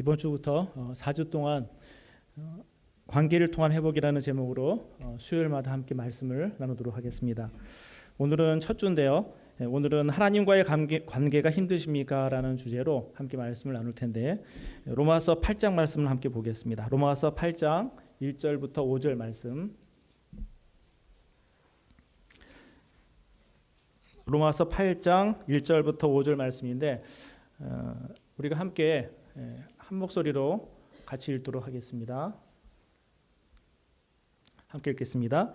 이번 주부터 4주 동안 관계를 통한 회복이라는 제목으로 수요일마다 함께 말씀을 나누도록 하겠습니다. 오늘은 첫 주인데요. 오늘은 하나님과의 관계가 힘드십니까? 라는 주제로 함께 말씀을 나눌 텐데 로마서 8장 말씀을 함께 보겠습니다. 로마서 8장 1절부터 5절 말씀. 로마서 8장 1절부터 5절 말씀인데 우리가 함께 한 목소리로 같이 읽도록 하겠습니다. 함께 읽겠습니다.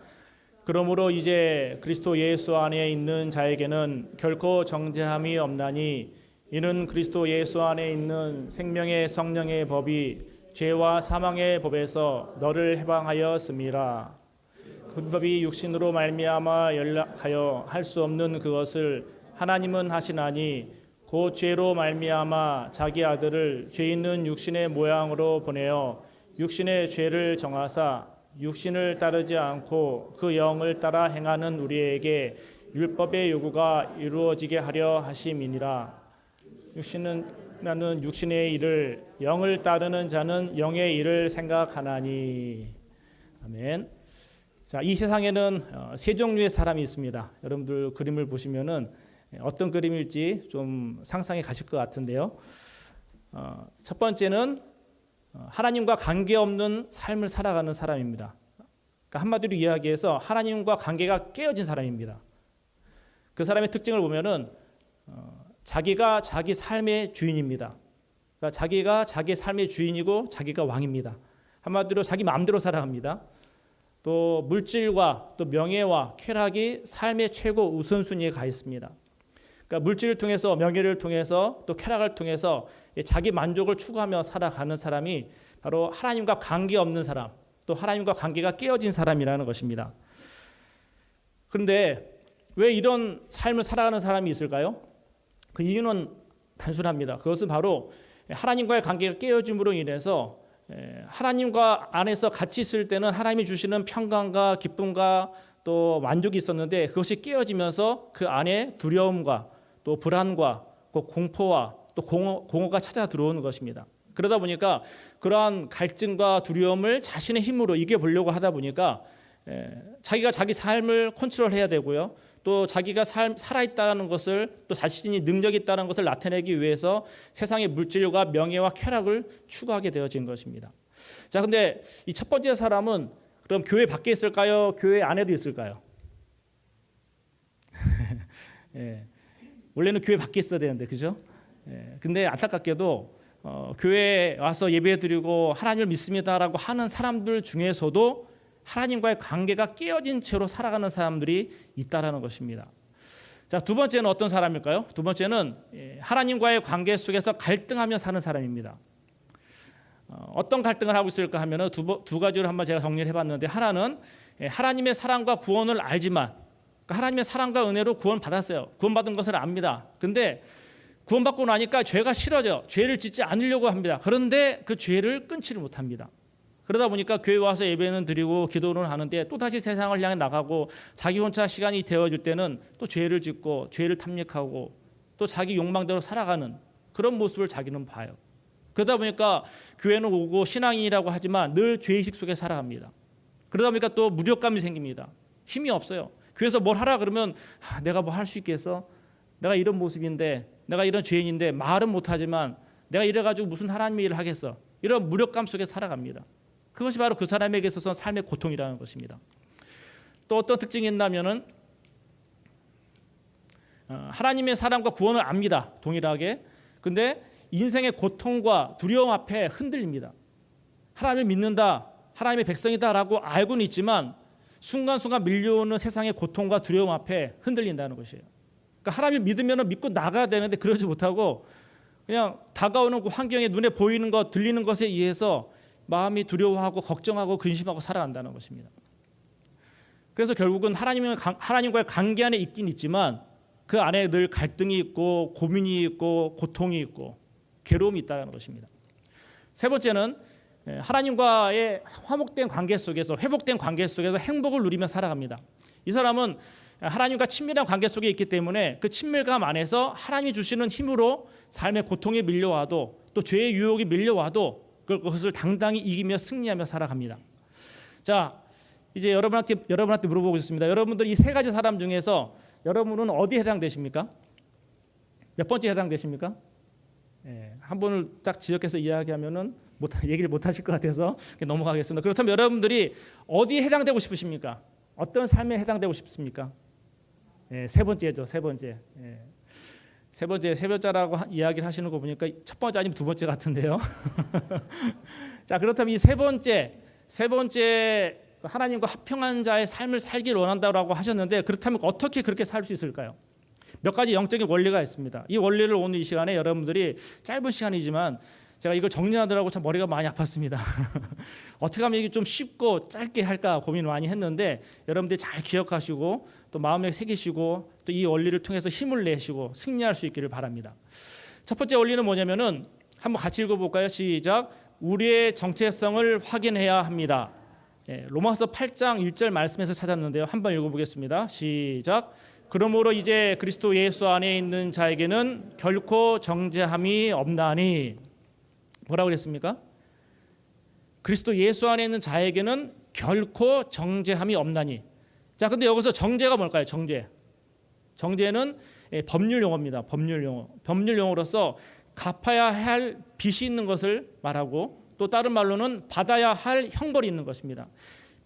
그러므로 이제 그리스도 예수 안에 있는 자에게는 결코 정죄함이 없나니 이는 그리스도 예수 안에 있는 생명의 성령의 법이 죄와 사망의 법에서 너를 해방하였음이라. 그 법이 육신으로 말미암아 연락하여 할 수 없는 그것을 하나님은 하시나니 곧 죄로 말미암아 자기 아들을 죄 있는 육신의 모양으로 보내어 육신의 죄를 정하사 육신을 따르지 않고 그 영을 따라 행하는 우리에게 율법의 요구가 이루어지게 하려 하심이니라. 나는 육신의 일을, 영을 따르는 자는 영의 일을 생각하나니. 아멘. 자, 이 세상에는 세 종류의 사람이 있습니다. 여러분들 그림을 보시면은 어떤 그림일지 좀 상상해 가실 것 같은데요. 첫 번째는 하나님과 관계없는 삶을 살아가는 사람입니다. 그러니까 한마디로 이야기해서 하나님과 관계가 깨어진 사람입니다. 그 사람의 특징을 보면은 자기가 자기 삶의 주인입니다. 그러니까 자기가 자기 삶의 주인이고 자기가 왕입니다. 한마디로 자기 마음대로 살아갑니다. 또 물질과 또 명예와 쾌락이 삶의 최고 우선순위에 가 있습니다. 그러니까 물질을 통해서 명예를 통해서 또 쾌락을 통해서 자기 만족을 추구하며 살아가는 사람이 바로 하나님과 관계없는 사람, 또 하나님과 관계가 깨어진 사람이라는 것입니다. 그런데 왜 이런 삶을 살아가는 사람이 있을까요? 그 이유는 단순합니다. 그것은 바로 하나님과의 관계가 깨어짐으로 인해서 하나님과 안에서 같이 있을 때는 하나님이 주시는 평강과 기쁨과 또 만족이 있었는데 그것이 깨어지면서 그 안에 두려움과 또 불안과 공포와 또 공허가 찾아 들어오는 것입니다. 그러다 보니까 그러한 갈증과 두려움을 자신의 힘으로 이겨보려고 하다 보니까 자기가 자기 삶을 컨트롤해야 되고요. 또 자기가 살아있다는 것을 또 자신이 능력이 있다는 것을 나타내기 위해서 세상의 물질과 명예와 쾌락을 추구하게 되어진 것입니다. 자, 근데 이 첫 번째 사람은 그럼 교회 밖에 있을까요? 교회 안에도 있을까요? 예. 원래는 교회 밖에 있어야 되는데, 그죠? 예. 근데 안타깝게도 교회에 와서 예배드리고 하나님을 믿습니다라고 하는 사람들 중에서도 하나님과의 관계가 깨어진 채로 살아가는 사람들이 있다라는 것입니다. 자, 두 번째는 어떤 사람일까요? 두 번째는 하나님과의 관계 속에서 갈등하며 사는 사람입니다. 어떤 갈등을 하고 있을까 하면 두 가지로 한번 제가 정리를 해봤는데, 하나는 하나님의 사랑과 구원을 알지만, 그러니까 하나님의 사랑과 은혜로 구원받았어요. 구원받은 것을 압니다. 근데 구원받고 나니까 죄가 싫어져. 죄를 짓지 않으려고 합니다. 그런데 그 죄를 끊지를 못합니다. 그러다 보니까 교회 와서 예배는 드리고 기도는 하는데 또다시 세상을 향해 나가고 자기 혼자 시간이 되어질 때는 또 죄를 짓고 죄를 탐닉하고 또 자기 욕망대로 살아가는 그런 모습을 자기는 봐요. 그러다 보니까 교회는 오고 신앙인이라고 하지만 늘 죄의식 속에 살아갑니다. 그러다 보니까 또 무력감이 생깁니다. 힘이 없어요. 교회에서 뭘 하라 그러면 내가 뭐 할 수 있겠어? 내가 이런 모습인데, 내가 이런 죄인인데 말은 못하지만 내가 이래가지고 무슨 하나님의 일을 하겠어? 이런 무력감 속에 살아갑니다. 그것이 바로 그 사람에게 있어서 삶의 고통이라는 것입니다. 또 어떤 특징이 있냐면은 하나님의 사랑과 구원을 압니다. 동일하게. 근데 인생의 고통과 두려움 앞에 흔들립니다. 하나님을 믿는다, 하나님의 백성이다라고 알고는 있지만 순간순간 밀려오는 세상의 고통과 두려움 앞에 흔들린다는 것이에요. 그러니까 하나님을 믿으면 믿고 나가야 되는데 그러지 못하고 그냥 다가오는 그 환경에 눈에 보이는 것, 들리는 것에 의해서 마음이 두려워하고 걱정하고 근심하고 살아간다는 것입니다. 그래서 결국은 하나님과의 관계 안에 있긴 있지만 그 안에 늘 갈등이 있고 고민이 있고 고통이 있고 괴로움이 있다는 것입니다. 세 번째는 하나님과의 화목된 관계 속에서 회복된 관계 속에서 행복을 누리며 살아갑니다. 이 사람은 하나님과 친밀한 관계 속에 있기 때문에 그 친밀감 안에서 하나님이 주시는 힘으로 삶의 고통이 밀려와도 또 죄의 유혹이 밀려와도 그것을 당당히 이기며 승리하며 살아갑니다. 자, 이제 여러분한테 물어보겠습니다. 여러분들 이 세 가지 사람 중에서 여러분은 어디에 해당되십니까? 몇 번째 해당되십니까? 한 분을 딱 지적해서 이야기하면은 얘기를 못 하실 것 같아서 넘어가겠습니다. 그렇다면 여러분들이 어디에 해당되고 싶으십니까? 어떤 삶에 해당되고 싶습니까? 세 번째죠. 세 번째. 세 번째라고 이야기를 하시는 거 보니까 첫 번째 아니면 두 번째 같은데요. 자, 그렇다면 이 세 번째 하나님과 합평한 자의 삶을 살기를 원한다고 하셨는데, 그렇다면 어떻게 그렇게 살 수 있을까요? 몇 가지 영적인 원리가 있습니다. 이 원리를 오늘 이 시간에 여러분들이, 짧은 시간이지만 제가 이걸 정리하느라고 참 머리가 많이 아팠습니다. 어떻게 하면 이게 좀 쉽고 짧게 할까 고민을 많이 했는데, 여러분들이 잘 기억하시고 또 마음에 새기시고 또 이 원리를 통해서 힘을 내시고 승리할 수 있기를 바랍니다. 첫 번째 원리는 뭐냐면은 한번 같이 읽어볼까요? 시작. 우리의 정체성을 확인해야 합니다. 로마서 8장 1절 말씀에서 찾았는데요. 한번 읽어보겠습니다. 시작. 그러므로 이제 그리스도 예수 안에 있는 자에게는 결코 정죄함이 없나니. 뭐라고 그랬습니까? 그리스도 예수 안에 있는 자에게는 결코 정죄함이 없나니. 자, 근데 여기서 정죄가 뭘까요? 정죄는 법률 용어입니다. 법률 용어. 법률 용어로서 갚아야 할 빚이 있는 것을 말하고, 또 다른 말로는 받아야 할 형벌이 있는 것입니다.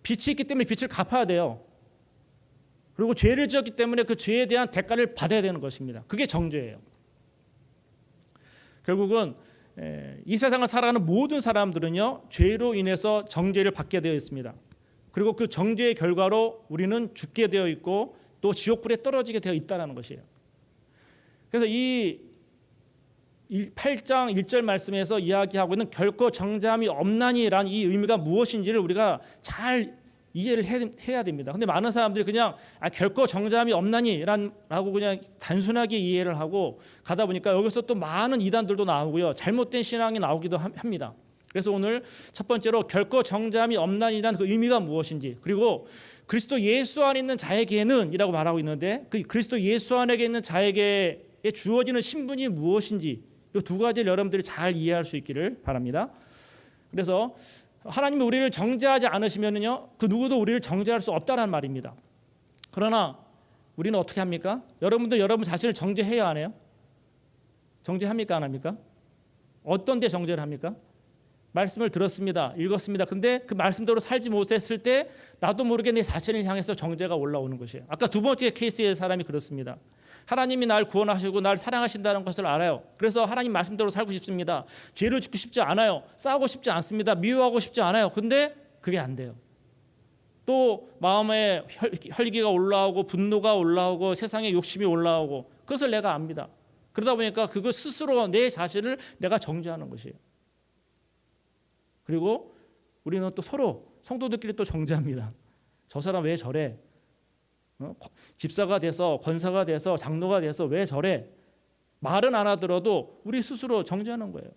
빚이 있기 때문에 빚을 갚아야 돼요. 그리고 죄를 지었기 때문에 그 죄에 대한 대가를 받아야 되는 것입니다. 그게 정죄예요. 결국은 이 세상을 살아가는 모든 사람들은요, 죄로 인해서 정죄를 받게 되어 있습니다. 그리고 그 정죄의 결과로 우리는 죽게 되어 있고 또 지옥불에 떨어지게 되어 있다는 것이에요. 그래서 이 8장 1절 말씀에서 이야기하고 있는 결코 정죄함이 없나니라는 이 의미가 무엇인지를 우리가 잘 이해를 해야 됩니다. 근데 많은 사람들이 그냥 결코 정죄함이 없나니라고 그냥 단순하게 이해를 하고 가다 보니까 여기서 또 많은 이단들도 나오고요, 잘못된 신앙이 나오기도 합니다. 그래서 오늘 첫 번째로 결코 정죄함이 없나니라는 그 의미가 무엇인지, 그리고 그리스도 예수 안에 있는 자에게는 이라고 말하고 있는데, 그 그리스도 예수 안에 있는 자에게 주어지는 신분이 무엇인지, 이 두 가지를 여러분들이 잘 이해할 수 있기를 바랍니다. 그래서 하나님이 우리를 정죄하지 않으시면요, 그 누구도 우리를 정죄할 수 없다는 말입니다. 그러나 우리는 어떻게 합니까? 여러분도 여러분 자신을 정죄해야 하네요. 정죄합니까? 안 합니까? 어떤 데 정죄를 합니까? 말씀을 들었습니다. 읽었습니다. 근데 그 말씀대로 살지 못했을 때 나도 모르게 내 자신을 향해서 정죄가 올라오는 것이에요. 아까 두 번째 케이스의 사람이 그렇습니다. 하나님이 날 구원하시고 날 사랑하신다는 것을 알아요. 그래서 하나님 말씀대로 살고 싶습니다. 죄를 짓고 싶지 않아요. 싸우고 싶지 않습니다. 미워하고 싶지 않아요. 근데 그게 안 돼요. 또 마음에 혈기가 올라오고 분노가 올라오고 세상에 욕심이 올라오고, 그것을 내가 압니다. 그러다 보니까 그거 스스로 내 자신을 내가 정죄하는 것이에요. 그리고 우리는 또 서로 성도들끼리 또 정죄합니다. 저 사람 왜 저래? 집사가 돼서 권사가 돼서 장로가 돼서 왜 저래? 말은 안 하더라도 우리 스스로 정죄하는 거예요.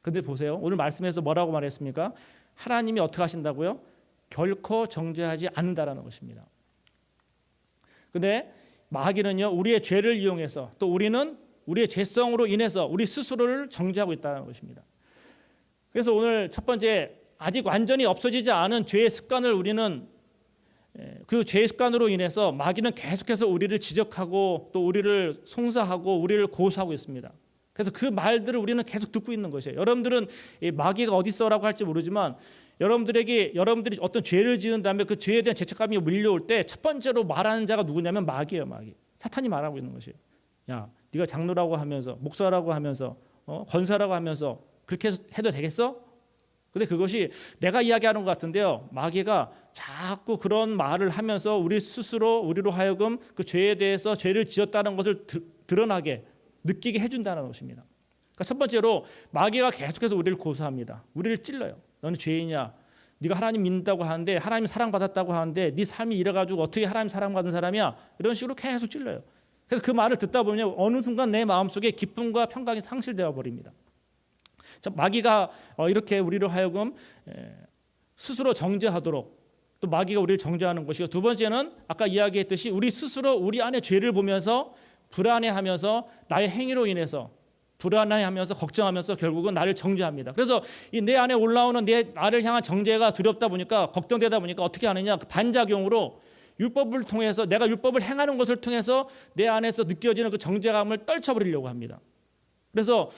근데 보세요. 오늘 말씀에서 뭐라고 말했습니까? 하나님이 어떻게 하신다고요? 결코 정죄하지 않는다라는 것입니다. 근데 마귀는요, 우리의 죄를 이용해서 또 우리는 우리의 죄성으로 인해서 우리 스스로를 정죄하고 있다는 것입니다. 그래서 오늘 첫 번째, 아직 완전히 없어지지 않은 죄의 습관을 우리는, 그 죄의 습관으로 인해서 마귀는 계속해서 우리를 지적하고 또 우리를 송사하고 우리를 고소하고 있습니다. 그래서 그 말들을 우리는 계속 듣고 있는 것이에요. 여러분들은 마귀가 어디 있어라고 할지 모르지만, 여러분들이 어떤 죄를 지은 다음에 그 죄에 대한 죄책감이 밀려올 때 첫 번째로 말하는 자가 누구냐면 마귀예요. 마귀. 사탄이 말하고 있는 것이에요. 야, 네가 장로라고 하면서, 목사라고 하면서, 권사라고 하면서 그렇게 해도 되겠어? 근데 그것이 내가 이야기하는 것 같은데요, 마귀가 자꾸 그런 말을 하면서 우리로 하여금 그 죄에 대해서 죄를 지었다는 것을 드러나게 느끼게 해준다는 것입니다. 그러니까 첫 번째로 마귀가 계속해서 우리를 고소합니다. 우리를 찔러요. 너는 죄인이야. 네가 하나님 믿는다고 하는데, 하나님 사랑받았다고 하는데 네 삶이 이래가지고 어떻게 하나님 사랑받은 사람이야? 이런 식으로 계속 찔러요. 그래서 그 말을 듣다 보면 어느 순간 내 마음속에 기쁨과 평강이 상실되어 버립니다. 마귀가 이렇게 우리로 하여금 스스로 정죄하도록, 또 마귀가 우리를 정죄하는 것이고, 두 번째는 아까 이야기했듯이 우리 스스로 우리 안에 죄를 보면서 불안해하면서 나의 행위로 인해서 불안해하면서 걱정하면서 결국은 나를 정죄합니다. 그래서 이 내 안에 올라오는 나를 향한 정죄가 두렵다 보니까, 걱정되다 보니까 어떻게 하느냐, 그 반작용으로 율법을 통해서, 내가 율법을 행하는 것을 통해서 내 안에서 느껴지는 그 정죄감을 떨쳐버리려고 합니다. 그래서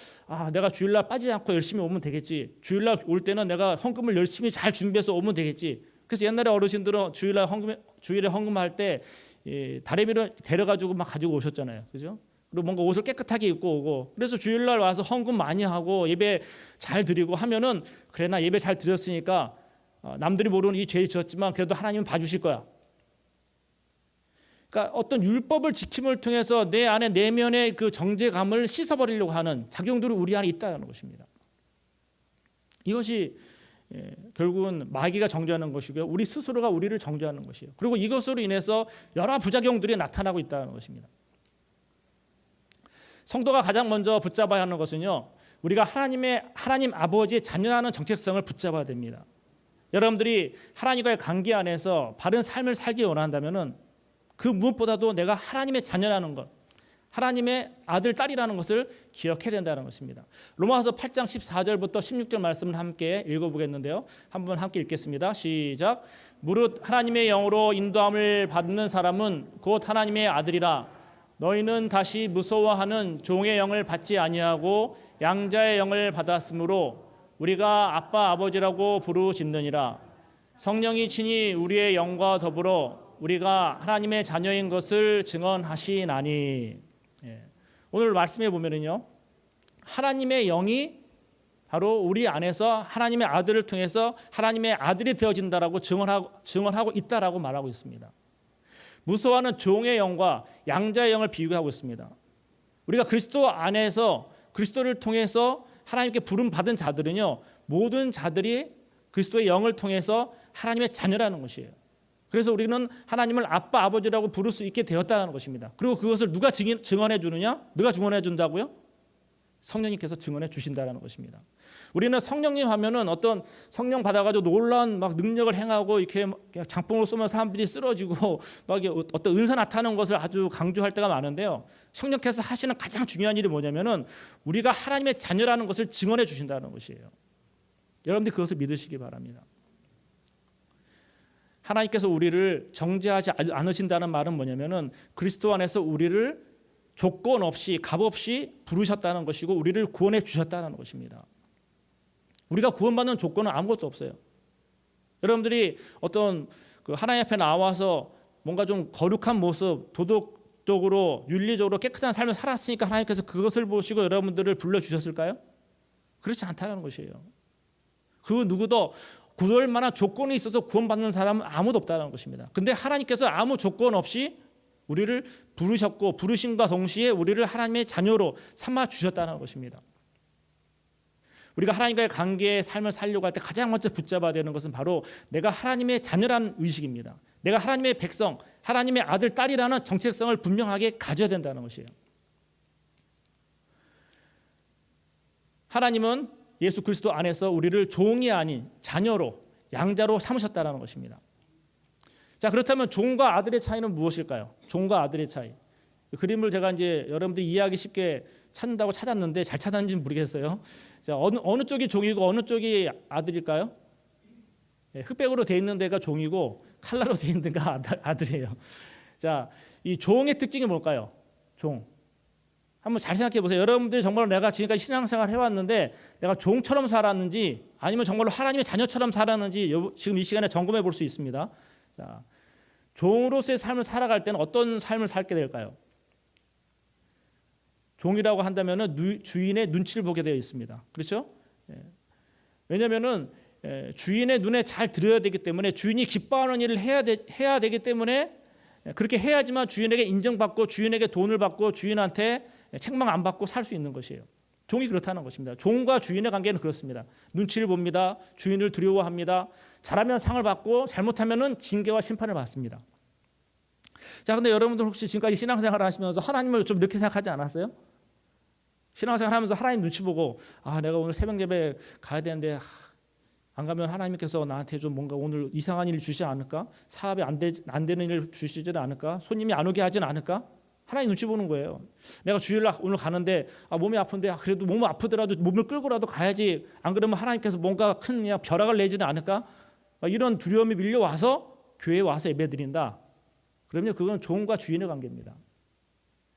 내가 주일날 빠지지 않고 열심히 오면 되겠지, 주일날 올 때는 내가 헌금을 열심히 잘 준비해서 오면 되겠지. 그래서 옛날에 어르신들은 주일에 헌금할 때 다리미를 데려가지고 막 가지고 오셨잖아요, 그죠? 그리고 뭔가 옷을 깨끗하게 입고 오고, 그래서 주일날 와서 헌금 많이 하고 예배 잘 드리고 하면은, 그래 나 예배 잘 드렸으니까 남들이 모르는 이 죄를 지었지만 그래도 하나님은 봐주실 거야. 그러니까 어떤 율법을 지킴을 통해서 내 안에 내면의 그 정죄감을 씻어버리려고 하는 작용들이 우리 안에 있다는 것입니다. 이것이 결국은 마귀가 정죄하는 것이고요, 우리 스스로가 우리를 정죄하는 것이에요. 그리고 이것으로 인해서 여러 부작용들이 나타나고 있다는 것입니다. 성도가 가장 먼저 붙잡아야 하는 것은요, 우리가 하나님 아버지의 자녀라는 정체성을 붙잡아야 됩니다. 여러분들이 하나님과의 관계 안에서 바른 삶을 살기 원한다면은, 그 무엇보다도 내가 하나님의 자녀라는 것, 하나님의 아들, 딸이라는 것을 기억해야 된다는 것입니다. 로마서 8장 14절부터 16절 말씀을 함께 읽어보겠는데요, 한번 함께 읽겠습니다. 시작. 무릇 하나님의 영으로 인도함을 받는 사람은 곧 하나님의 아들이라. 너희는 다시 무서워하는 종의 영을 받지 아니하고 양자의 영을 받았으므로 우리가 아빠 아버지라고 부르짖느니라. 성령이 친히 우리의 영과 더불어 우리가 하나님의 자녀인 것을 증언하시나니. 오늘 말씀해 보면은요, 하나님의 영이 바로 우리 안에서 하나님의 아들을 통해서 하나님의 아들이 되어진다라고 증언하고 있다라고 말하고 있습니다. 무서워하는 종의 영과 양자의 영을 비교하고 있습니다. 우리가 그리스도 안에서 그리스도를 통해서 하나님께 부름 받은 자들은요, 모든 자들이 그리스도의 영을 통해서 하나님의 자녀라는 것이에요. 그래서 우리는 하나님을 아빠 아버지라고 부를 수 있게 되었다는 것입니다. 그리고 그것을 누가 증언해 주느냐? 누가 증언해 준다고요? 성령님께서 증언해 주신다는 것입니다. 우리는 성령님 하면은 어떤 성령 받아가지고 놀라운 막 능력을 행하고 이렇게 장봉으로 쏘면 사람들이 쓰러지고 막 어떤 은사 나타나는 것을 아주 강조할 때가 많은데요, 성령께서 하시는 가장 중요한 일이 뭐냐면은 우리가 하나님의 자녀라는 것을 증언해 주신다는 것이에요. 여러분들이 그것을 믿으시기 바랍니다. 하나님께서 우리를 정죄하지 않으신다는 말은 뭐냐면은 그리스도 안에서 우리를 조건 없이 값 없이 부르셨다는 것이고 우리를 구원해 주셨다는 것입니다. 우리가 구원받는 조건은 아무것도 없어요. 여러분들이 어떤 하나님 앞에 나와서 뭔가 좀 거룩한 모습, 도덕적으로 윤리적으로 깨끗한 삶을 살았으니까 하나님께서 그것을 보시고 여러분들을 불러주셨을까요? 그렇지 않다는 것이에요. 그 누구도 구할 만한 조건이 있어서 구원받는 사람은 아무도 없다는 것입니다. 근데 하나님께서 아무 조건 없이 우리를 부르셨고 부르심과 동시에 우리를 하나님의 자녀로 삼아 주셨다는 것입니다. 우리가 하나님과의 관계의 삶을 살려고 할 때 가장 먼저 붙잡아야 되는 것은 바로 내가 하나님의 자녀라는 의식입니다. 내가 하나님의 백성, 하나님의 아들, 딸이라는 정체성을 분명하게 가져야 된다는 것이에요. 하나님은 예수 그리스도 안에서 우리를 종이 아닌 자녀로, 양자로 삼으셨다는 것입니다. 자, 그렇다면 종과 아들의 차이는 무엇일까요? 종과 아들의 차이. 그림을 제가 이제 여러분들이 이해하기 쉽게 찾는다고 찾았는데 잘 찾았는지 모르겠어요. 자, 어느 쪽이 종이고 어느 쪽이 아들일까요? 흑백으로 돼 있는 데가 종이고 칼라로 돼 있는 데가 아들이에요. 자, 이 종의 특징이 뭘까요? 종. 한번 잘 생각해 보세요. 여러분들이 정말로 내가 지금까지 신앙생활 해왔는데 내가 종처럼 살았는지 아니면 정말로 하나님의 자녀처럼 살았는지 지금 이 시간에 점검해 볼 수 있습니다. 자, 종으로서의 삶을 살아갈 때는 어떤 삶을 살게 될까요? 종이라고 한다면 주인의 눈치를 보게 되어 있습니다. 그렇죠? 왜냐하면 주인의 눈에 잘 들어야 되기 때문에, 주인이 기뻐하는 일을 해야 되기 때문에 그렇게 해야지만 주인에게 인정받고 주인에게 돈을 받고 주인한테 책망 안 받고 살 수 있는 것이에요. 종이 그렇다는 것입니다. 종과 주인의 관계는 그렇습니다. 눈치를 봅니다. 주인을 두려워합니다. 잘하면 상을 받고 잘못하면 징계와 심판을 받습니다. 자, 근데 여러분들 혹시 지금까지 신앙생활을 하시면서 하나님을 좀 이렇게 생각하지 않았어요? 신앙생활 하면서 하나님 눈치 보고 내가 오늘 새벽 예배 가야 되는데 안 가면 하나님께서 나한테 좀 뭔가 오늘 이상한 일 주시지 않을까? 사업이 안 되는 일 주시지 않을까? 손님이 안 오게 하진 않을까? 하나님 눈치 보는 거예요. 내가 주일날 오늘 가는데 몸이 아픈데 그래도 몸이 아프더라도 몸을 끌고라도 가야지. 안 그러면 하나님께서 뭔가 큰 그냥 벼락을 내지는 않을까? 이런 두려움이 밀려와서 교회에 와서 예배드린다. 그러면 그건 종과 주인의 관계입니다.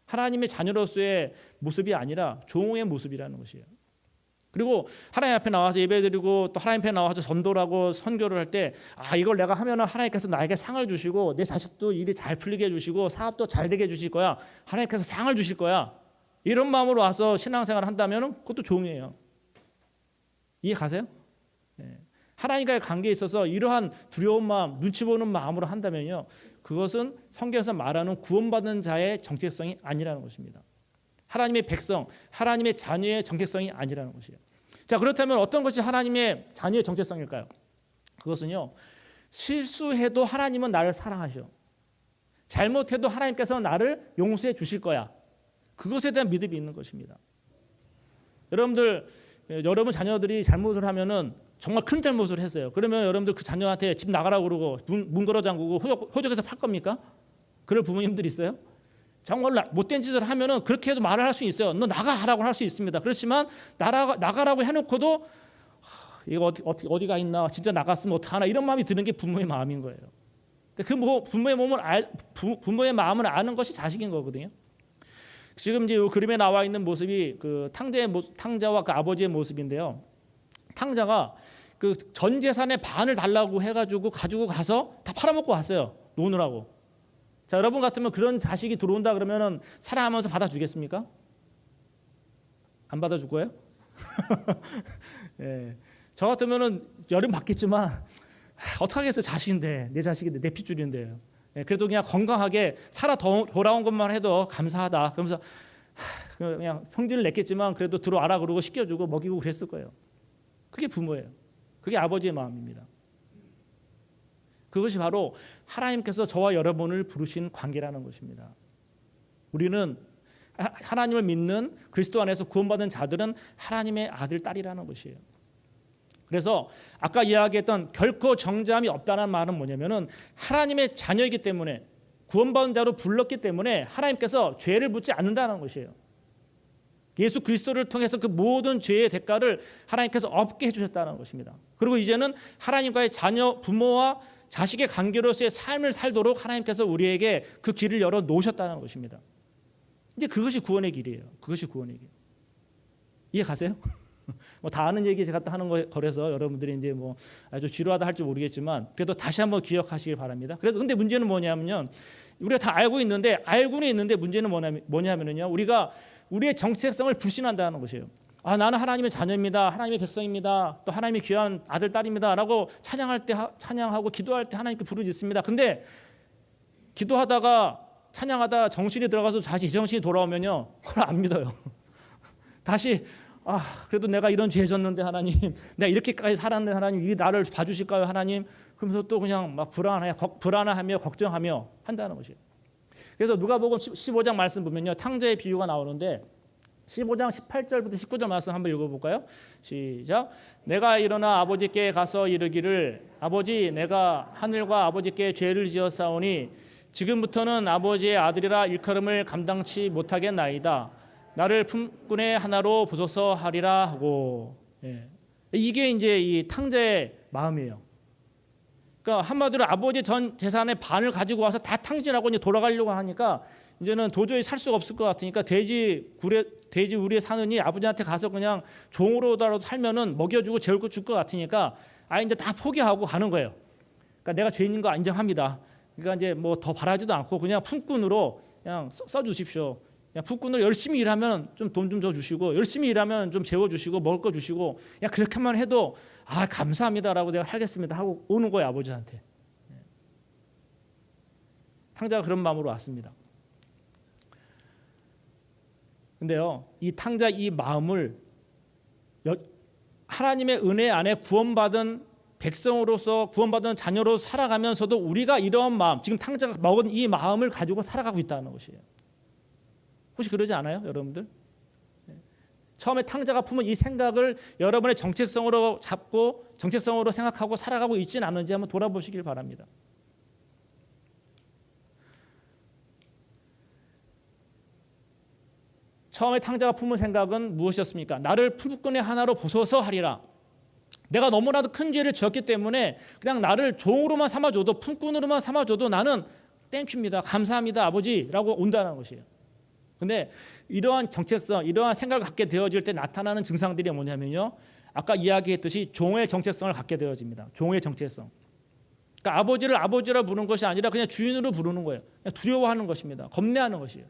하나님의 자녀로서의 모습이 아니라 종의 모습이라는 것이에요. 그리고 하나님 앞에 나와서 예배드리고 또 하나님 앞에 나와서 전도를 하고 선교를 할 때 이걸 내가 하면은 하나님께서 나에게 상을 주시고 내 자식도 일이 잘 풀리게 해주시고 사업도 잘 되게 해주실 거야. 하나님께서 상을 주실 거야. 이런 마음으로 와서 신앙생활을 한다면 그것도 종이에요. 이해 가세요? 네. 하나님과의 관계에 있어서 이러한 두려운 마음, 눈치 보는 마음으로 한다면요, 그것은 성경에서 말하는 구원받은 자의 정체성이 아니라는 것입니다. 하나님의 백성, 하나님의 자녀의 정체성이 아니라는 것이에요. 자, 그렇다면 어떤 것이 하나님의 자녀의 정체성일까요? 그것은요, 실수해도 하나님은 나를 사랑하셔. 잘못해도 하나님께서 나를 용서해 주실 거야. 그것에 대한 믿음이 있는 것입니다. 여러분 자녀들이 잘못을 하면은 정말 큰 잘못을 했어요. 그러면 여러분들 그 자녀한테 집 나가라고 그러고 문 걸어 잠그고 호적에서 팔 겁니까? 그럴 부모님들이 있어요? 정말 못된 짓을 하면은 그렇게 해도 말을 할 수 있어요. 너 나가라고 할 수 있습니다. 그렇지만 나가라고 해놓고도 이거 어디가 있나, 진짜 나갔으면 어떡하나, 이런 마음이 드는 게 부모의 마음인 거예요. 부모의 마음을 아는 것이 자식인 거거든요. 지금 이제 이 그림에 나와 있는 모습이 그 탕자와 그 아버지의 모습인데요. 탕자가 그 전 재산의 반을 달라고 해가지고 가지고 가서 다 팔아먹고 왔어요. 노느라고. 자, 여러분 같으면 그런 자식이 들어온다 그러면은 사랑하면서 받아주겠습니까? 안 받아줄 거예요? 예. 저 같으면은 열은 받겠지만 어떡하겠어요? 자식인데, 내 자식인데, 내 핏줄인데요. 예. 그래도 그냥 건강하게 살아 돌아온 것만 해도 감사하다. 그러면서 그냥 성질을 냈겠지만 그래도 들어와라 그러고 시켜주고 먹이고 그랬을 거예요. 그게 부모예요. 그게 아버지의 마음입니다. 그것이 바로 하나님께서 저와 여러분을 부르신 관계라는 것입니다. 우리는 하나님을 믿는 그리스도 안에서 구원받은 자들은 하나님의 아들, 딸이라는 것이에요. 그래서 아까 이야기했던 결코 정죄함이 없다는 말은 뭐냐면은 하나님의 자녀이기 때문에, 구원받은 자로 불렀기 때문에 하나님께서 죄를 묻지 않는다는 것이에요. 예수 그리스도를 통해서 그 모든 죄의 대가를 하나님께서 없게 해주셨다는 것입니다. 그리고 이제는 하나님과의 자녀, 부모와 자식의 관계로서의 삶을 살도록 하나님께서 우리에게 그 길을 열어 놓으셨다는 것입니다. 이제 그것이 구원의 길이에요. 그것이 구원의 길. 이해 가세요? 뭐 다 아는 얘기 제가 하는 거라서 여러분들이 이제 뭐 아주 지루하다 할지 모르겠지만 그래도 다시 한번 기억하시길 바랍니다. 그래서 근데 문제는 뭐냐면요, 우리가 다 알고는 있는데 문제는 뭐냐면요, 우리가 우리의 정체성을 불신한다는 것이에요. 나는 하나님의 자녀입니다. 하나님의 백성입니다. 또 하나님의 귀한 아들, 딸입니다라고 찬양할 때 찬양하고 기도할 때 하나님께 부르짖습니다. 근데 기도하다가 찬양하다 정신이 들어가서 다시 정신이 돌아오면요, 그걸 안 믿어요. 다시 그래도 내가 이런 죄 졌는데 하나님, 내가 이렇게까지 살았는데 하나님, 이 나를 봐주실까요 하나님? 그러면서 또 그냥 막 불안하며 걱정하며 한다는 것이에요. 그래서 누가복음 15장 말씀 보면요, 탕자의 비유가 나오는데 15장 18절부터 19절 말씀 한번 읽어볼까요? 시작. 내가 일어나 아버지께 가서 이르기를, 아버지, 내가 하늘과 아버지께 죄를 지었사오니 지금부터는 아버지의 아들이라 일컬음을 감당치 못하겠나이다. 나를 품꾼의 하나로 보소서 하리라 하고. 예. 이게 이제 이 탕자의 마음이에요. 그러니까 한마디로 아버지 전 재산의 반을 가지고 와서 다 탕진하고 이제 돌아가려고 하니까 이제는 도저히 살 수가 없을 것 같으니까 돼지 우리에 사느니 아버지한테 가서 그냥 종으로라도 살면은 먹여주고 재울 거 줄 것 같으니까 이제 다 포기하고 가는 거예요. 그러니까 내가 죄인인 거 인정합니다. 그러니까 이제 뭐 더 바라지도 않고 그냥 품꾼으로 그냥 써주십시오. 그냥 품꾼으로 열심히 일하면 좀 돈 좀 줘주시고, 열심히 일하면 좀 재워주시고, 먹을 거 주시고, 그냥 그렇게만 해도 감사합니다라고 내가 하겠습니다 하고 오는 거예요, 아버지한테. 탕자가 그런 마음으로 왔습니다. 근데요, 이 탕자 이 마음을 하나님의 은혜 안에 구원받은 백성으로서, 구원받은 자녀로 살아가면서도 우리가 이러한 마음, 지금 탕자가 먹은 이 마음을 가지고 살아가고 있다는 것이에요. 혹시 그러지 않아요, 여러분들? 처음에 탕자가 품은 이 생각을 여러분의 정체성으로 잡고 정체성으로 생각하고 살아가고 있지는 않은지 한번 돌아보시길 바랍니다. 처음에 탕자가 품은 생각은 무엇이었습니까? 나를 풀꾼의 하나로 보소서 하리라. 내가 너무나도 큰 죄를 지었기 때문에 그냥 나를 종으로만 삼아줘도, 품꾼으로만 삼아줘도 나는 땡큐입니다, 감사합니다 아버지라고 온다는 것이에요. 근데 이러한 정체성, 이러한 생각을 갖게 되어질 때 나타나는 증상들이 뭐냐면요, 아까 이야기했듯이 종의 정체성을 갖게 되어집니다. 종의 정체성. 그러니까 아버지를 아버지라 부르는 것이 아니라 그냥 주인으로 부르는 거예요. 그냥 두려워하는 것입니다. 겁내하는 것이에요.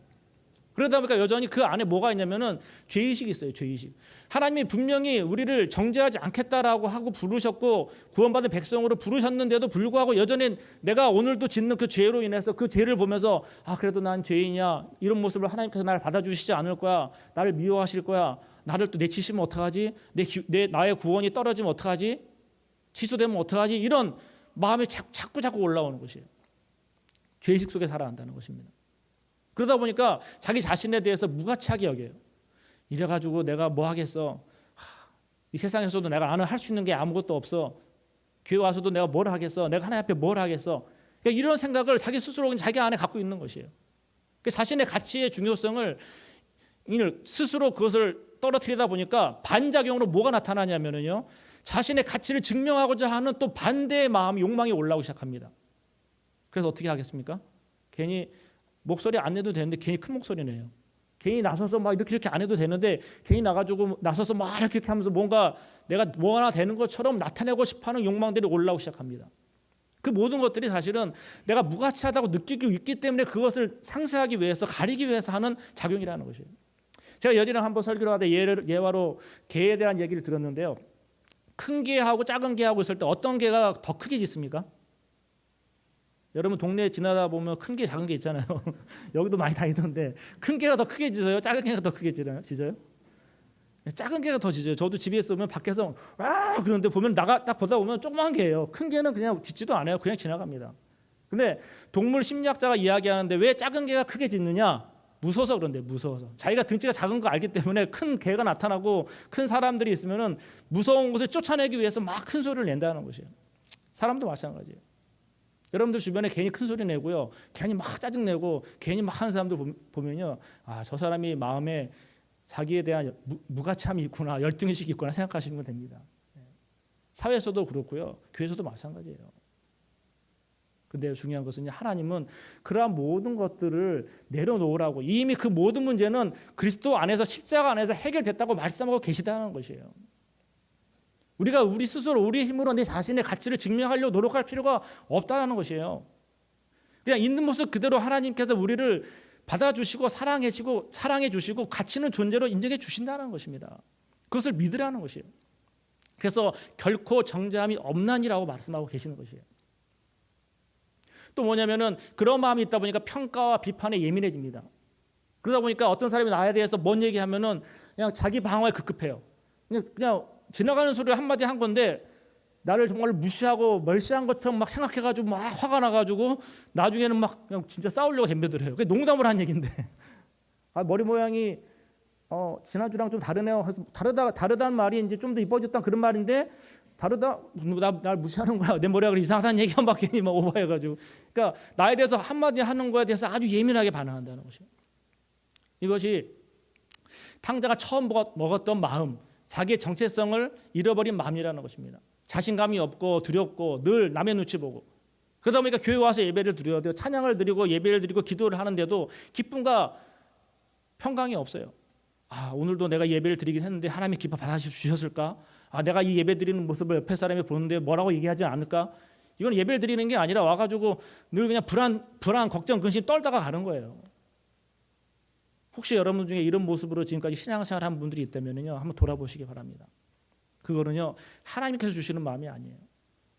그러다 보니까 여전히 그 안에 뭐가 있냐면은 죄의식이 있어요. 죄의식. 하나님이 분명히 우리를 정죄하지 않겠다라고 하고 부르셨고 구원받은 백성으로 부르셨는데도 불구하고 여전히 내가 오늘도 짓는 그 죄로 인해서 그 죄를 보면서 그래도 난 죄인이야, 이런 모습을 하나님께서 나를 받아주시지 않을 거야, 나를 미워하실 거야, 나를 또 내치시면 어떡하지, 나의 구원이 떨어지면 어떡하지, 취소되면 어떡하지, 이런 마음이 자꾸 올라오는 것이에요. 죄의식 속에 살아간다는 것입니다. 그러다 보니까 자기 자신에 대해서 무가치하게 여겨요. 이래가지고 내가 뭐 하겠어, 이 세상에서도 나는 할 수 있는 게 아무것도 없어, 교회 와서도 내가 뭘 하겠어, 내가 하나님 앞에 뭘 하겠어, 그러니까 이런 생각을 자기 스스로 자기 안에 갖고 있는 것이에요. 자신의 가치의 중요성을 스스로 그것을 떨어뜨리다 보니까 반작용으로 뭐가 나타나냐면요, 자신의 가치를 증명하고자 하는 또 반대의 마음, 욕망이 올라오기 시작합니다. 그래서 어떻게 하겠습니까? 괜히 목소리 안 내도 되는데 괜히 큰 목소리 내요. 괜히 나서서 막 이렇게 안 해도 되는데 괜히 나가지고 나서서 막 이렇게 하면서 뭔가 내가 뭐 하나 되는 것처럼 나타내고 싶어하는 욕망들이 올라오기 시작합니다. 그 모든 것들이 사실은 내가 무가치하다고 느끼고 있기 때문에 그것을 상쇄하기 위해서, 가리기 위해서 하는 작용이라는 것이에요. 제가 예전에 한번 설교를 하다 예화로 개에 대한 얘기를 들었는데요. 큰 개하고 작은 개하고 있을 때 어떤 개가 더 크게 짖습니까? 여러분 동네에 지나다 보면 큰 개, 작은 개 있잖아요. 여기도 많이 다니던데 큰 개가 더 크게 짖어요? 작은 개가 더 크게 짖어요? 작은 개가 더 짖어요. 저도 집에 있으면 밖에서 그런데 보면 딱 보다 보면 조그만 개예요. 큰 개는 그냥 짖지도 않아요. 그냥 지나갑니다. 근데 동물 심리학자가 이야기하는데 왜 작은 개가 크게 짖느냐? 무서워서 그런데, 무서워서. 자기가 등치가 작은 거 알기 때문에 큰 개가 나타나고 큰 사람들이 있으면은 무서운 것을 쫓아내기 위해서 막 큰 소리를 낸다는 것이에요. 사람도 마찬가지예요. 여러분들 주변에 괜히 큰 소리 내고요, 괜히 막 짜증 내고 괜히 막 하는 사람들 보면요, 저 사람이 마음에 자기에 대한 무가치함이 있구나, 열등의식이 있구나 생각하시면 됩니다. 사회에서도 그렇고요, 교회에서도 마찬가지예요. 근데 중요한 것은 하나님은 그러한 모든 것들을 내려놓으라고, 이미 그 모든 문제는 그리스도 안에서, 십자가 안에서 해결됐다고 말씀하고 계시다는 것이에요. 우리가 우리 스스로 우리의 힘으로 내 자신의 가치를 증명하려고 노력할 필요가 없다는 것이에요. 그냥 있는 모습 그대로 하나님께서 우리를 받아주시고 사랑해 주시고 가치 있는 존재로 인정해 주신다는 것입니다. 그것을 믿으라는 것이에요. 그래서 결코 정죄함이 없나니라고 말씀하고 계시는 것이에요. 또 뭐냐면은 그런 마음이 있다 보니까 평가와 비판에 예민해집니다. 그러다 보니까 어떤 사람이 나에 대해서 뭔 얘기하면은 그냥 자기 방어에 급급해요. 그냥 지나가는 소리 한마디 한 건데 나를 정말 무시하고 멀시한 것처럼 막 생각해가지고 막 화가 나가지고 나중에는 막 그냥 진짜 싸우려고 덤벼들어요. 그게 농담을 한 얘기인데 머리 모양이 지난주랑 좀 다르네요. 다르다는 말이 이제 좀 더 이뻐졌다 그런 말인데, 다르다, 날 무시하는 거야, 내 머리가 이상하다는 얘기만 막 괜히 막 오버해가지고, 그러니까 나에 대해서 한마디 하는 거에 대해서 아주 예민하게 반응한다는 것이에요. 이것이 탕자가 처음 먹었던 마음, 자기의 정체성을 잃어버린 마음이라는 것입니다. 자신감이 없고 두렵고 늘 남의 눈치 보고, 그러다 보니까 교회 와서 예배를 드려야 돼요. 찬양을 드리고 예배를 드리고 기도를 하는데도 기쁨과 평강이 없어요. 오늘도 내가 예배를 드리긴 했는데 하나님이 기뻐 받아주셨을까? 내가 이 예배 드리는 모습을 옆에 사람이 보는데 뭐라고 얘기하지 않을까? 이건 예배를 드리는 게 아니라 와가지고 늘 그냥 불안, 걱정, 근심 떨다가 가는 거예요. 혹시 여러분 중에 이런 모습으로 지금까지 신앙생활 한 분들이 있다면요, 한번 돌아보시기 바랍니다. 그거는요, 하나님께서 주시는 마음이 아니에요.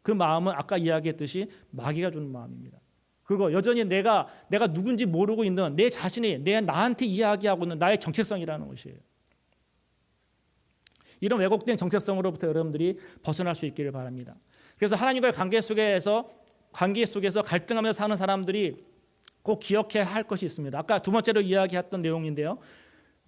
그 마음은 아까 이야기했듯이 마귀가 주는 마음입니다. 그리고 여전히 내가 누군지 모르고 있는 내 자신이 나한테 이야기하고 있는 나의 정체성이라는 것이에요. 이런 왜곡된 정체성으로부터 여러분들이 벗어날 수 있기를 바랍니다. 그래서 하나님과의 관계 속에서 갈등하면서 사는 사람들이 꼭 기억해야 할 것이 있습니다. 아까 두 번째로 이야기했던 내용인데요,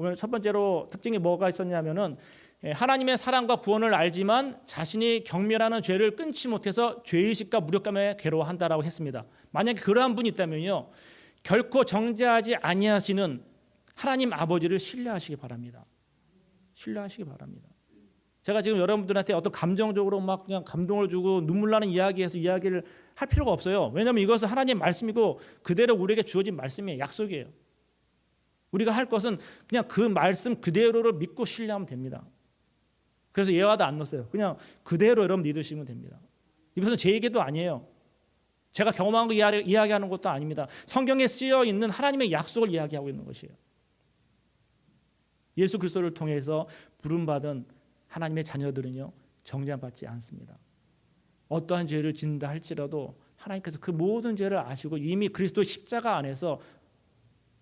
오늘 첫 번째로 특징이 뭐가 있었냐면은 하나님의 사랑과 구원을 알지만 자신이 경멸하는 죄를 끊지 못해서 죄의식과 무력감에 괴로워한다라고 했습니다. 만약에 그러한 분이 있다면요, 결코 정죄하지 아니하시는 하나님 아버지를 신뢰하시기 바랍니다. 신뢰하시기 바랍니다. 제가 지금 여러분들한테 어떤 감정적으로 막 그냥 감동을 주고 눈물 나는 이야기에서 이야기를 할 필요가 없어요. 왜냐하면 이것은 하나님의 말씀이고 그대로 우리에게 주어진 말씀이에요. 약속이에요. 우리가 할 것은 그냥 그 말씀 그대로를 믿고 신뢰하면 됩니다. 그래서 예화도 안 넣었어요. 그냥 그대로 여러분 믿으시면 됩니다. 이것은 제 얘기도 아니에요. 제가 경험한 거 이야기하는 것도 아닙니다. 성경에 쓰여 있는 하나님의 약속을 이야기하고 있는 것이에요. 예수 그리스도를 통해서 부름받은 하나님의 자녀들은요, 정죄받지 않습니다. 어떠한 죄를 짓는다 할지라도 하나님께서 그 모든 죄를 아시고 이미 그리스도 십자가 안에서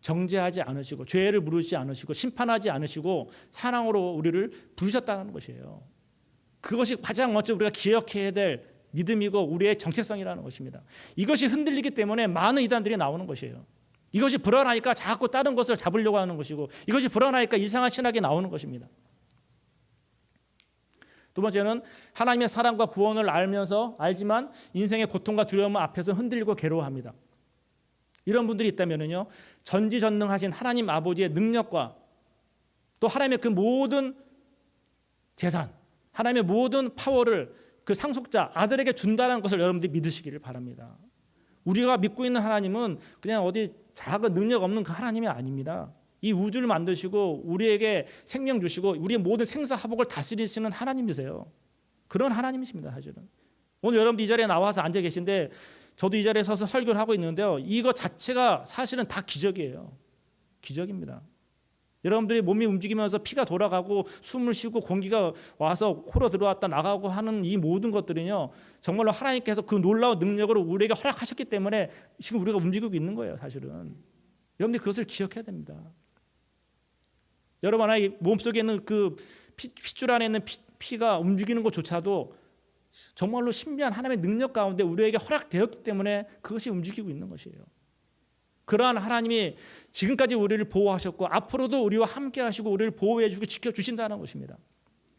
정죄하지 않으시고 죄를 물으시지 않으시고 심판하지 않으시고 사랑으로 우리를 부르셨다는 것이에요. 그것이 가장 먼저 우리가 기억해야 될 믿음이고 우리의 정체성이라는 것입니다. 이것이 흔들리기 때문에 많은 이단들이 나오는 것이에요. 이것이 불안하니까 자꾸 다른 것을 잡으려고 하는 것이고 이것이 불안하니까 이상한 신학이 나오는 것입니다. 두 번째는 하나님의 사랑과 구원을 알지만 인생의 고통과 두려움 앞에서 흔들리고 괴로워합니다. 이런 분들이 있다면요, 전지전능하신 하나님 아버지의 능력과 또 하나님의 그 모든 재산, 하나님의 모든 파워를 그 상속자 아들에게 준다는 것을 여러분들이 믿으시기를 바랍니다. 우리가 믿고 있는 하나님은 그냥 어디 작은 능력 없는 그 하나님이 아닙니다. 이 우주를 만드시고 우리에게 생명 주시고 우리의 모든 생사화복을 다스리시는 하나님이세요. 그런 하나님이십니다. 사실은 오늘 여러분들 이 자리에 나와서 앉아 계신데 저도 이 자리에 서서 설교를 하고 있는데요, 이거 자체가 사실은 다 기적이에요. 기적입니다. 여러분들이 몸이 움직이면서 피가 돌아가고 숨을 쉬고 공기가 와서 코로 들어왔다 나가고 하는 이 모든 것들은요, 정말로 하나님께서 그 놀라운 능력으로 우리에게 허락하셨기 때문에 지금 우리가 움직이고 있는 거예요. 사실은 여러분들이 그것을 기억해야 됩니다. 여러분 하나의 몸속에 있는 그 핏줄 안에 있는 피가 움직이는 것조차도 정말로 신비한 하나님의 능력 가운데 우리에게 허락되었기 때문에 그것이 움직이고 있는 것이에요. 그러한 하나님이 지금까지 우리를 보호하셨고 앞으로도 우리와 함께 하시고 우리를 보호해주고 지켜주신다는 것입니다.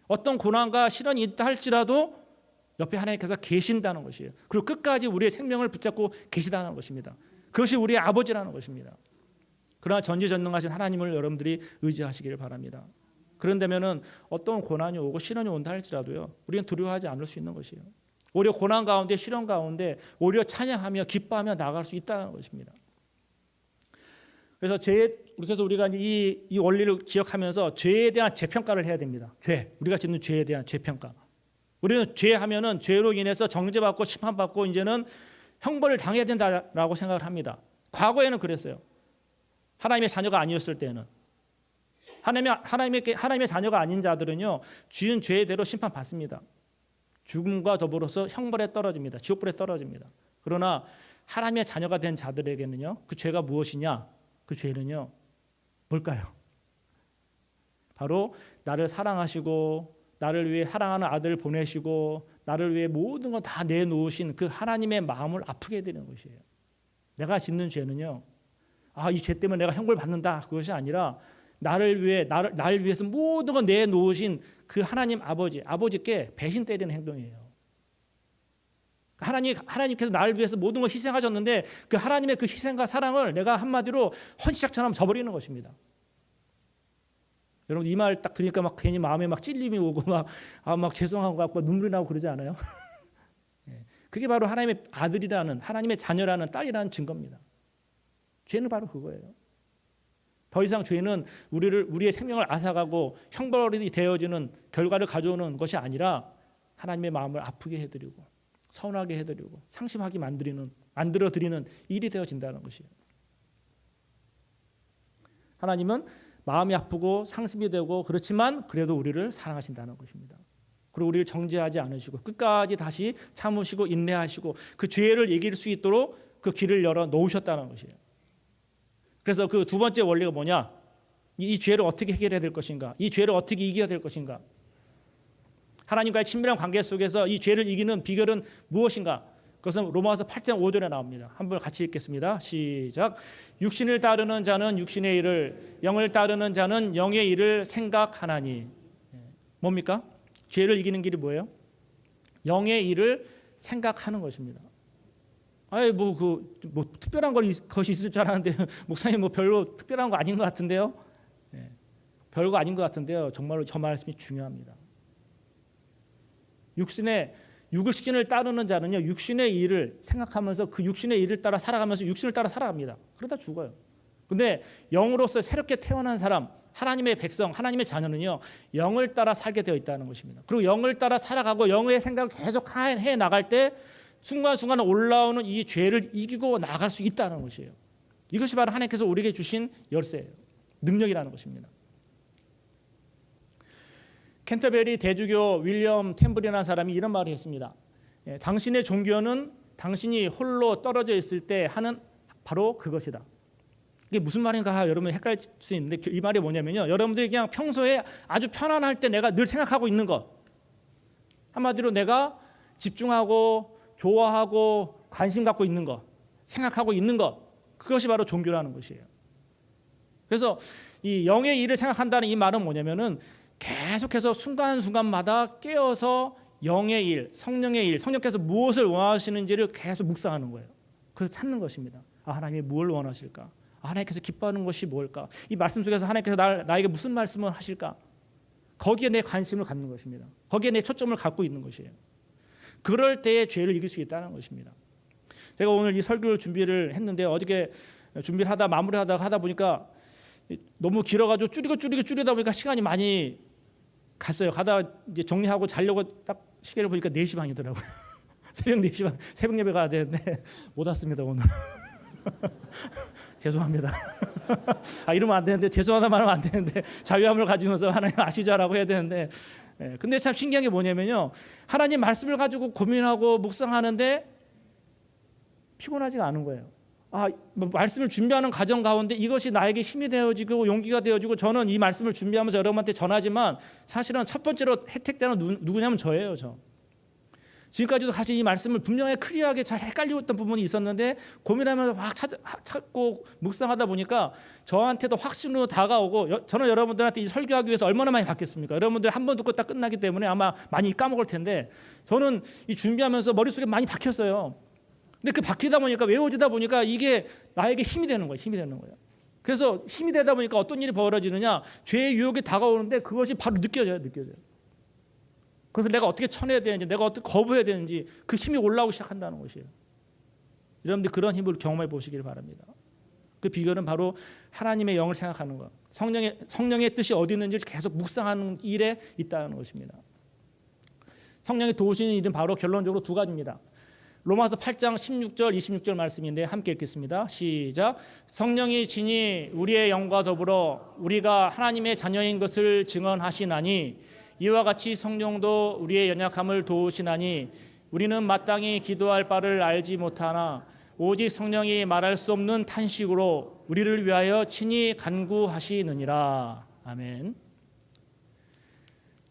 어떤 고난과 시련이 있다 할지라도 옆에 하나님께서 계신다는 것이에요. 그리고 끝까지 우리의 생명을 붙잡고 계시다는 것입니다. 그것이 우리의 아버지라는 것입니다. 그러나 전지전능하신 하나님을 여러분들이 의지하시기를 바랍니다. 그런다면은 어떤 고난이 오고 시련이 온다 할지라도요, 우리는 두려워하지 않을 수 있는 것이에요. 오히려 고난 가운데 시련 가운데 오히려 찬양하며 기뻐하며 나아갈 수 있다는 것입니다. 그래서 우리가 이 원리를 기억하면서 죄에 대한 재평가를 해야 됩니다. 우리가 짓는 죄에 대한 재평가. 우리는 죄하면은 죄로 인해서 정죄받고 심판받고 이제는 형벌을 당해야 된다라고 생각을 합니다. 과거에는 그랬어요. 하나님의 자녀가 아니었을 때는 하나님의 자녀가 아닌 자들은요, 지은 죄대로 심판받습니다. 죽음과 더불어서 형벌에 떨어집니다. 지옥불에 떨어집니다. 그러나 하나님의 자녀가 된 자들에게는요, 그 죄가 무엇이냐? 그 죄는요, 뭘까요? 바로 나를 사랑하시고 나를 위해 사랑하는 아들을 보내시고 나를 위해 모든 걸 다 내놓으신 그 하나님의 마음을 아프게 해드리는 것이에요. 내가 짓는 죄는요, 이 죄 때문에 내가 형벌 받는다, 그것이 아니라 나를 위해서 모든 걸 내놓으신 그 하나님 아버지께 배신 때리는 행동이에요. 하나님께서 나를 위해서 모든 걸 희생하셨는데 그 하나님의 그 희생과 사랑을 내가 한마디로 헌시작처럼 저버리는 것입니다. 여러분 이 말 딱 들으니까 막 괜히 마음에 막 찔림이 오고 막 죄송한 것 같고 눈물이 나고 그러지 않아요? 그게 바로 하나님의 아들이라는, 하나님의 자녀라는, 딸이라는 증거입니다. 죄는 바로 그거예요. 더 이상 죄는 우리의 생명을 앗아가고 형벌이 되어지는 결과를 가져오는 것이 아니라 하나님의 마음을 아프게 해드리고 서운하게 해드리고 상심하게 만들어드리는 일이 되어진다는 것이에요. 하나님은 마음이 아프고 상심이 되고 그렇지만 그래도 우리를 사랑하신다는 것입니다. 그리고 우리를 정죄하지 않으시고 끝까지 다시 참으시고 인내하시고 그 죄를 이길 수 있도록 그 길을 열어 놓으셨다는 것이에요. 그래서 그 두 번째 원리가 뭐냐? 이 죄를 어떻게 해결해야 될 것인가? 이 죄를 어떻게 이겨야 될 것인가? 하나님과의 친밀한 관계 속에서 이 죄를 이기는 비결은 무엇인가? 그것은 로마서 8장 5절에 나옵니다. 한번 같이 읽겠습니다. 시작. 육신을 따르는 자는 육신의 일을, 영을 따르는 자는 영의 일을 생각하나니. 뭡니까? 죄를 이기는 길이 뭐예요? 영의 일을 생각하는 것입니다. 아예 뭐 특별한 것이 있을 줄 알았는데 목사님 뭐 별로 특별한 거 아닌 것 같은데요. 별거 아닌 것 같은데요. 정말로 저 말씀이 중요합니다. 육신을 따르는 자는요, 육신의 일을 생각하면서 그 육신의 일을 따라 살아가면서 육신을 따라 살아갑니다. 그러다 죽어요. 근데 영으로서 새롭게 태어난 사람, 하나님의 백성, 하나님의 자녀는요, 영을 따라 살게 되어 있다는 것입니다. 그리고 영을 따라 살아가고 영의 생각을 계속 해 나갈 때 순간순간 올라오는 이 죄를 이기고 나갈 수 있다는 것이에요. 이것이 바로 하나님께서 우리에게 주신 열쇠예요. 능력이라는 것입니다. 캔터베리 대주교 윌리엄 템블이라는 사람이 이런 말을 했습니다. 당신의 종교는 당신이 홀로 떨어져 있을 때 하는 바로 그것이다. 이게 무슨 말인가 여러분 헷갈릴 수 있는데 이 말이 뭐냐면요. 여러분들이 그냥 평소에 아주 편안할 때 내가 늘 생각하고 있는 것. 한마디로 내가 집중하고 좋아하고 관심 갖고 있는 것, 생각하고 있는 것. 그것이 바로 종교라는 것이에요. 그래서 이 영의 일을 생각한다는 이 말은 뭐냐면은 계속해서 순간순간마다 깨어서 영의 일, 성령의 일, 성령께서 무엇을 원하시는지를 계속 묵상하는 거예요. 그래서 찾는 것입니다. 하나님이 무엇을 원하실까? 하나님께서 기뻐하는 것이 뭘까? 이 말씀 속에서 하나님께서 나에게 무슨 말씀을 하실까? 거기에 내 관심을 갖는 것입니다. 거기에 내 초점을 갖고 있는 것이에요. 그럴 때에 죄를 이길 수 있다는 것입니다. 제가 오늘 이 설교를 준비를 했는데 어저께 준비를 마무리하다 보니까 너무 길어가지고 줄이다 보니까 시간이 많이 갔어요. 가다가 이제 정리하고 자려고 딱 시계를 보니까 4시 반이더라고요. 새벽 4시 반, 새벽 예배 가야 되는데 못 왔습니다 오늘. 죄송합니다. 이러면 안 되는데, 죄송하다 말하면 안 되는데, 자유함을 가지면서 하나님 아시자라고 해야 되는데, 근데 참 신기한 게 뭐냐면요, 하나님 말씀을 가지고 고민하고 묵상하는데 피곤하지가 않은 거예요. 말씀을 준비하는 과정 가운데 이것이 나에게 힘이 되어지고 용기가 되어지고, 저는 이 말씀을 준비하면서 여러분한테 전하지만 사실은 첫 번째로 혜택자는 누구냐면 저예요. 지금까지도 사실 이 말씀을 분명히 클리어하게 잘 헷갈리었던 부분이 있었는데 고민하면서 막 찾고 묵상하다 보니까 저한테도 확신으로 다가오고, 저는 여러분들한테 이 설교하기 위해서 얼마나 많이 받겠습니까? 여러분들 한 번 듣고 딱 끝나기 때문에 아마 많이 까먹을 텐데, 저는 이 준비하면서 머릿속에 많이 박혔어요. 근데 그 박히다 보니까, 외워지다 보니까 이게 나에게 힘이 되는 거예요. 그래서 힘이 되다 보니까 어떤 일이 벌어지느냐, 죄의 유혹이 다가오는데 그것이 바로 느껴져요. 그래서 내가 어떻게 쳐내야 되는지, 내가 어떻게 거부해야 되는지 그 힘이 올라오기 시작한다는 것이에요. 여러분들 그런 힘을 경험해 보시길 바랍니다. 그 비결은 바로 하나님의 영을 생각하는 것, 성령의 뜻이 어디 있는지를 계속 묵상하는 일에 있다는 것입니다. 성령이 도우시는 일은 바로 결론적으로 두 가지입니다. 로마서 8장 16절 26절 말씀인데 함께 읽겠습니다. 시작. 성령이 진히 우리의 영과 더불어 우리가 하나님의 자녀인 것을 증언하시나니, 이와 같이 성령도 우리의 연약함을 도우시나니, 우리는 마땅히 기도할 바를 알지 못하나 오직 성령이 말할 수 없는 탄식으로 우리를 위하여 친히 간구하시느니라. 아멘.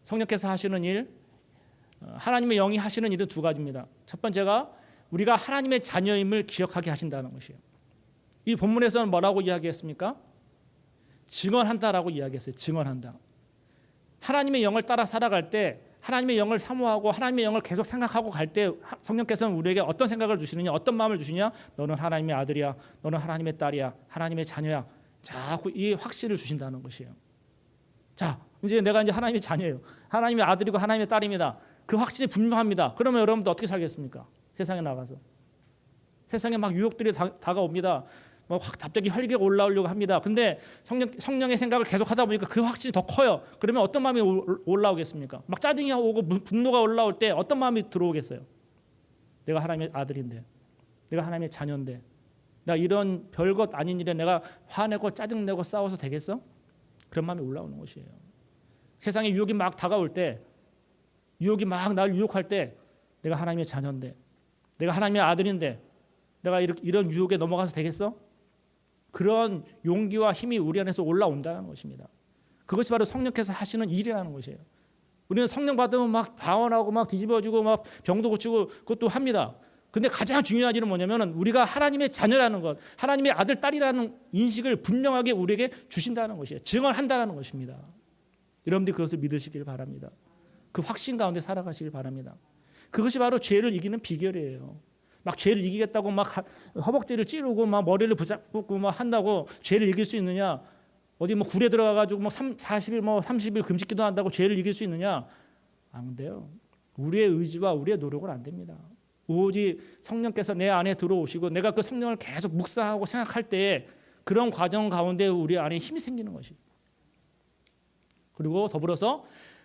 성령께서 하시는 일, 하나님의 영이 하시는 일은 두 가지입니다. 첫 번째가 우리가 하나님의 자녀임을 기억하게 하신다는 것이에요. 이 본문에서는 뭐라고 이야기했습니까? 증언한다라고 이야기했어요. 증언한다. 하나님의 영을 따라 살아갈 때, 하나님의 영을 사모하고 하나님의 영을 계속 생각하고 갈 때 성령께서는 우리에게 어떤 생각을 주시느냐, 어떤 마음을 주시냐? 너는 하나님의 아들이야, 너는 하나님의 딸이야, 하나님의 자녀야. 자꾸 이 확신을 주신다는 것이에요. 자, 이제 내가 하나님의 자녀예요. 하나님의 아들이고 하나님의 딸입니다. 그 확신이 분명합니다. 그러면 여러분들 어떻게 살겠습니까? 세상에 나가서 세상에 막 유혹들이 다가옵니다. 갑자기 혈기가 올라오려고 합니다. 근데 성령의 생각을 계속 하다 보니까 그 확신이 더 커요. 그러면 어떤 마음이 올라오겠습니까? 막 짜증이 오고 분노가 올라올 때 어떤 마음이 들어오겠어요? 내가 하나님의 아들인데, 내가 하나님의 자녀인데, 나 이런 별것 아닌 일에 내가 화내고 짜증내고 싸워서 되겠어? 그런 마음이 올라오는 것이에요. 세상에 유혹이 막 다가올 때, 유혹이 막 나를 유혹할 때, 내가 하나님의 자녀인데, 내가 하나님의 아들인데, 내가 이런 유혹에 넘어가서 되겠어? 그런 용기와 힘이 우리 안에서 올라온다는 것입니다. 그것이 바로 성령께서 하시는 일이라는 것이에요. 우리는 성령 받으면 막 방언하고 막 뒤집어지고 막 병도 고치고 그것도 합니다. 근데 가장 중요한 일은 뭐냐면 우리가 하나님의 자녀라는 것, 하나님의 아들, 딸이라는 인식을 분명하게 우리에게 주신다는 것이에요. 증언한다는 것입니다. 여러분들이 그것을 믿으시길 바랍니다. 그 확신 가운데 살아가시길 바랍니다. 그것이 바로 죄를 이기는 비결이에요. 막 죄를 이기겠다고 막 허벅지를 찌르고 막 머리를 붙잡고 막 한다고 죄를 이길 수 있느냐? 어디 뭐 굴에 들어가가지고 뭐 40일 뭐 30일 금식기도 한다고 죄를 이길 수 있느냐? 안 돼요. 우리의 의지와 우리의 노력은 안 됩니다. 오직 성령께서 내 안에 들어오시고 내가 그 성령을 계속 묵상하고 생각할 때 그런 과정 가운데 우리 안에 힘이 생기는 것이에요. 그리고 더불어서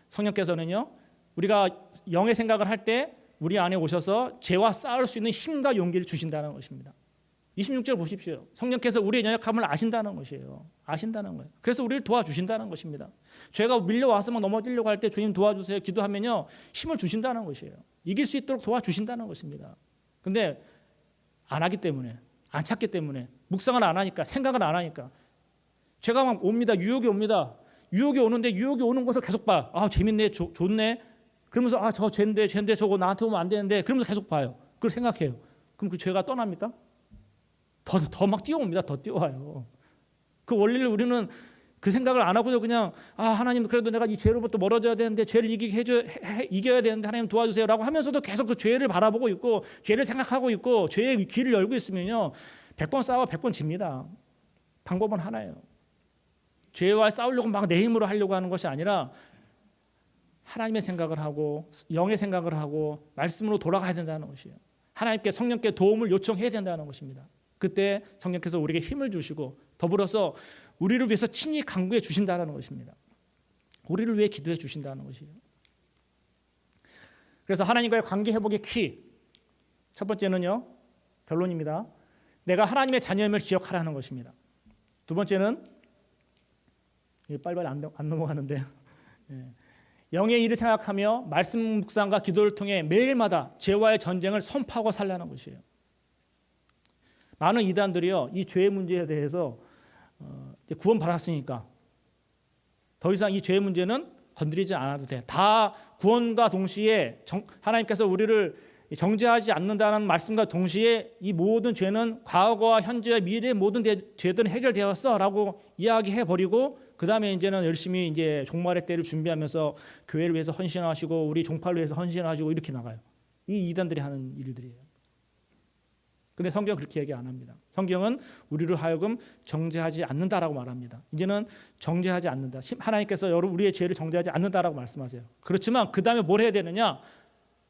성령께서는요, 우리가 영의 생각을 할 때 우리 안에 오셔서 죄와 싸울 수 있는 힘과 용기를 주신다는 것입니다. 26절 보십시오. 성령께서 우리의 연약함을 아신다는 것이에요. 아신다는 거예요. 그래서 우리를 도와주신다는 것입니다. 죄가 밀려와서 막 넘어지려고 할 때 주님 도와주세요 기도하면요, 힘을 주신다는 것이에요. 이길 수 있도록 도와주신다는 것입니다. 근데 안 하기 때문에, 안 찾기 때문에, 묵상을 안 하니까, 생각을 안 하니까 죄가 막 옵니다. 유혹이 옵니다. 유혹이 오는데 유혹이 오는 것을 계속 봐. 아, 재밌네, 좋네. 그러면서 아, 저 죄인데 저거 나한테 오면 안 되는데, 그러면서 계속 봐요. 그걸 생각해요. 그럼 그 죄가 떠납니까? 더 막 뛰어옵니다. 더 뛰어와요. 그 원리를 우리는 그 생각을 안 하고요, 그냥 아, 하나님 그래도 내가 이 죄로부터 멀어져야 되는데, 죄를 이겨야 되는데 하나님 도와주세요라고 하면서도 계속 그 죄를 바라보고 있고 죄를 생각하고 있고 죄의 귀를 열고 있으면요, 100번 싸워 100번 집니다. 방법은 하나예요. 죄와 싸우려고 막 내 힘으로 하려고 하는 것이 아니라 하나님의 생각을 하고 영의 생각을 하고 말씀으로 돌아가야 된다는 것이에요. 하나님께, 성령께 도움을 요청해야 된다는 것입니다. 그때 성령께서 우리에게 힘을 주시고 더불어서 우리를 위해서 친히 간구해 주신다는 것입니다. 우리를 위해 기도해 주신다는 것이에요. 그래서 하나님과의 관계 회복의 키, 첫 번째는요, 결론입니다. 내가 하나님의 자녀임을 기억하라는 것입니다. 두 번째는 빨리빨리 안 넘어가는데 영의 일을 생각하며 말씀 묵상과 기도를 통해 매일마다 죄와의 전쟁을 선포하고 살라는 것이에요. 많은 이단들이요, 이 죄의 문제에 대해서 구원 받았으니까 더 이상 이 죄의 문제는 건드리지 않아도 돼. 다 구원과 동시에 하나님께서 우리를 정죄하지 않는다는 말씀과 동시에 이 모든 죄는 과거와 현재와 미래의 모든 죄들은 해결되었어라고 이야기해버리고 그 다음에 이제는 열심히 이제 종말의 때를 준비하면서 교회를 위해서 헌신하시고 우리 종파를 위해서 헌신하시고 이렇게 나가요. 이 이단들이 하는 일들이에요. 근데 성경은 그렇게 얘기 안 합니다. 성경은 우리를 하여금 정죄하지 않는다라고 말합니다. 이제는 정죄하지 않는다. 하나님께서 우리의 죄를 정죄하지 않는다라고 말씀하세요. 그렇지만 그 다음에 뭘 해야 되느냐?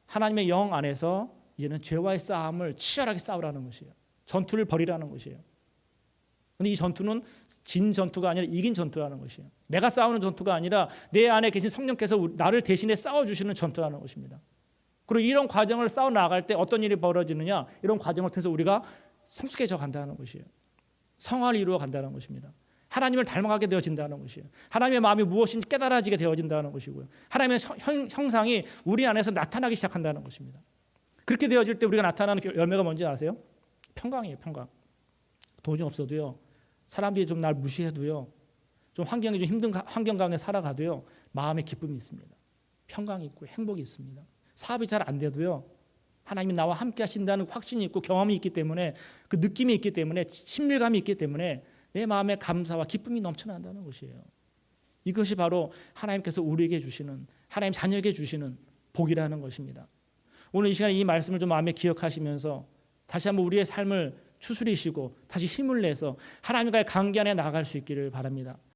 하나님의 영 안에서 이제는 죄와의 싸움을 치열하게 싸우라는 것이에요. 전투를 벌이라는 것이에요. 그런데 이 전투는 진 전투가 아니라 이긴 전투라는 것이에요. 내가 싸우는 전투가 아니라 내 안에 계신 성령께서 나를 대신해 싸워주시는 전투라는 것입니다. 그리고 이런 과정을 싸워 나갈 때 어떤 일이 벌어지느냐? 이런 과정을 통해서 우리가 성숙해져 간다는 것이에요. 성화를 이루어 간다는 것입니다. 하나님을 닮아가게 되어진다는 것이에요. 하나님의 마음이 무엇인지 깨달아지게 되어진다는 것이고요. 하나님의 형상이 우리 안에서 나타나기 시작한다는 것입니다. 그렇게 되어질 때 우리가 나타나는 열매가 뭔지 아세요? 평강이에요. 평강. 돈이 없어도요, 사람들이 좀 날 무시해도요, 좀 환경이 좀 힘든 환경 가운데 살아가도요, 마음에 기쁨이 있습니다. 평강이 있고 행복이 있습니다. 사업이 잘 안 돼도요, 하나님이 나와 함께 하신다는 확신이 있고 경험이 있기 때문에, 그 느낌이 있기 때문에, 친밀감이 있기 때문에 내 마음에 감사와 기쁨이 넘쳐난다는 것이에요. 이것이 바로 하나님께서 우리에게 주시는, 하나님 자녀에게 주시는 복이라는 것입니다. 오늘 이 시간에 이 말씀을 좀 마음에 기억하시면서 다시 한번 우리의 삶을 추스리시고 다시 힘을 내서 하나님과의 관계 안에 나아갈 수 있기를 바랍니다.